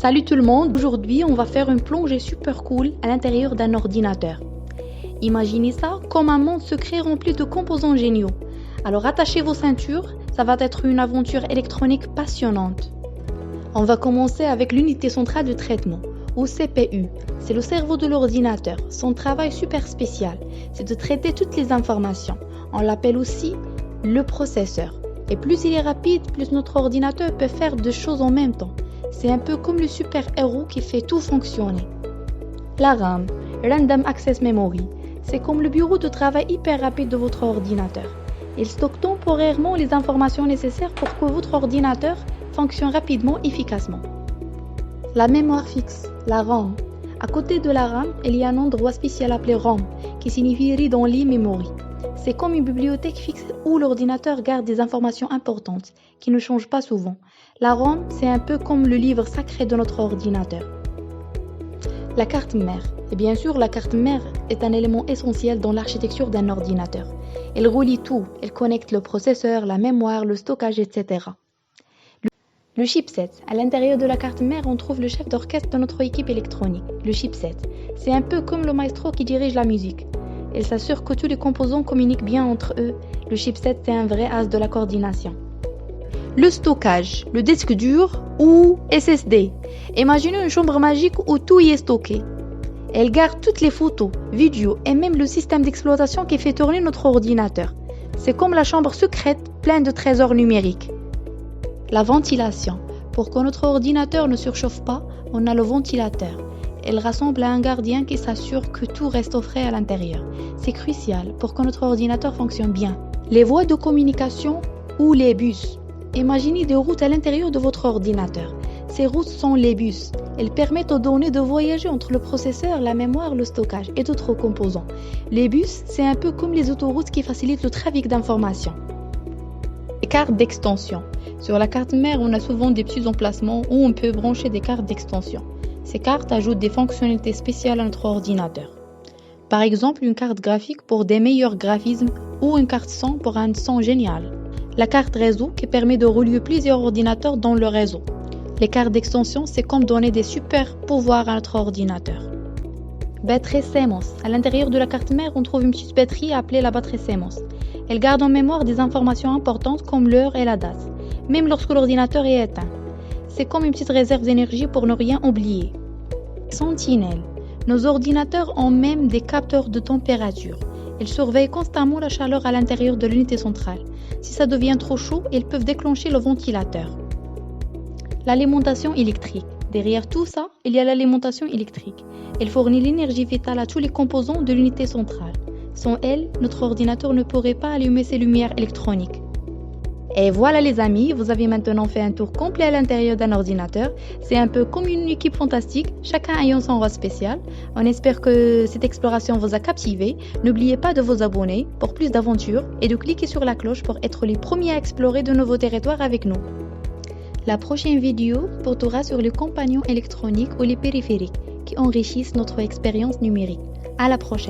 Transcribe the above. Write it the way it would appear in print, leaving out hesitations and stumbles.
Salut tout le monde, aujourd'hui on va faire une plongée super cool à l'intérieur d'un ordinateur. Imaginez ça comme un monde secret rempli de composants géniaux. Alors attachez vos ceintures, ça va être une aventure électronique passionnante. On va commencer avec l'unité centrale de traitement, ou CPU. C'est le cerveau de l'ordinateur. Son travail super spécial, c'est de traiter toutes les informations. On l'appelle aussi le processeur. Et plus il est rapide, plus notre ordinateur peut faire deux choses en même temps. C'est un peu comme le super-héros qui fait tout fonctionner. La RAM, Random Access Memory, c'est comme le bureau de travail hyper rapide de votre ordinateur. Il stocke temporairement les informations nécessaires pour que votre ordinateur fonctionne rapidement et efficacement. La mémoire fixe, la RAM. À côté de la RAM, il y a un endroit spécial appelé ROM, qui signifie Read Only Memory. C'est comme une bibliothèque fixe où l'ordinateur garde des informations importantes, qui ne changent pas souvent. La ROM, c'est un peu comme le livre sacré de notre ordinateur. La carte mère. Et bien sûr, la carte mère est un élément essentiel dans l'architecture d'un ordinateur. Elle relie tout, elle connecte le processeur, la mémoire, le stockage, etc. Le chipset. À l'intérieur de la carte mère, on trouve le chef d'orchestre de notre équipe électronique, le chipset. C'est un peu comme le maestro qui dirige la musique. Il s'assure que tous les composants communiquent bien entre eux. Le chipset, c'est un vrai as de la coordination. Le stockage, le disque dur ou SSD. Imaginez une chambre magique où tout y est stocké. Elle garde toutes les photos, vidéos et même le système d'exploitation qui fait tourner notre ordinateur. C'est comme la chambre secrète pleine de trésors numériques. La ventilation. Pour que notre ordinateur ne surchauffe pas, on a le ventilateur. Elle rassemble à un gardien qui s'assure que tout reste au frais à l'intérieur. C'est crucial pour que notre ordinateur fonctionne bien. Les voies de communication ou les bus. Imaginez des routes à l'intérieur de votre ordinateur. Ces routes sont les bus. Elles permettent aux données de voyager entre le processeur, la mémoire, le stockage et d'autres composants. Les bus, c'est un peu comme les autoroutes qui facilitent le trafic d'informations. Les cartes d'extension. Sur la carte mère, on a souvent des petits emplacements où on peut brancher des cartes d'extension. Ces cartes ajoutent des fonctionnalités spéciales à notre ordinateur. Par exemple, une carte graphique pour des meilleurs graphismes ou une carte son pour un son génial. La carte réseau qui permet de relier plusieurs ordinateurs dans le réseau. Les cartes d'extension, c'est comme donner des super pouvoirs à notre ordinateur. Batterie CMOS. À l'intérieur de la carte mère, on trouve une petite batterie appelée la batterie CMOS. Elle garde en mémoire des informations importantes comme l'heure et la date, même lorsque l'ordinateur est éteint. C'est comme une petite réserve d'énergie pour ne rien oublier. Sentinelle. Nos ordinateurs ont même des capteurs de température. Ils surveillent constamment la chaleur à l'intérieur de l'unité centrale. Si ça devient trop chaud, ils peuvent déclencher le ventilateur. L'alimentation électrique. Derrière tout ça, il y a l'alimentation électrique. Elle fournit l'énergie vitale à tous les composants de l'unité centrale. Sans elle, notre ordinateur ne pourrait pas allumer ses lumières électroniques. Et voilà les amis, vous avez maintenant fait un tour complet à l'intérieur d'un ordinateur. C'est un peu comme une équipe fantastique, chacun ayant son rôle spécial. On espère que cette exploration vous a captivé. N'oubliez pas de vous abonner pour plus d'aventures et de cliquer sur la cloche pour être les premiers à explorer de nouveaux territoires avec nous. La prochaine vidéo portera sur les compagnons électroniques ou les périphériques qui enrichissent notre expérience numérique. À la prochaine.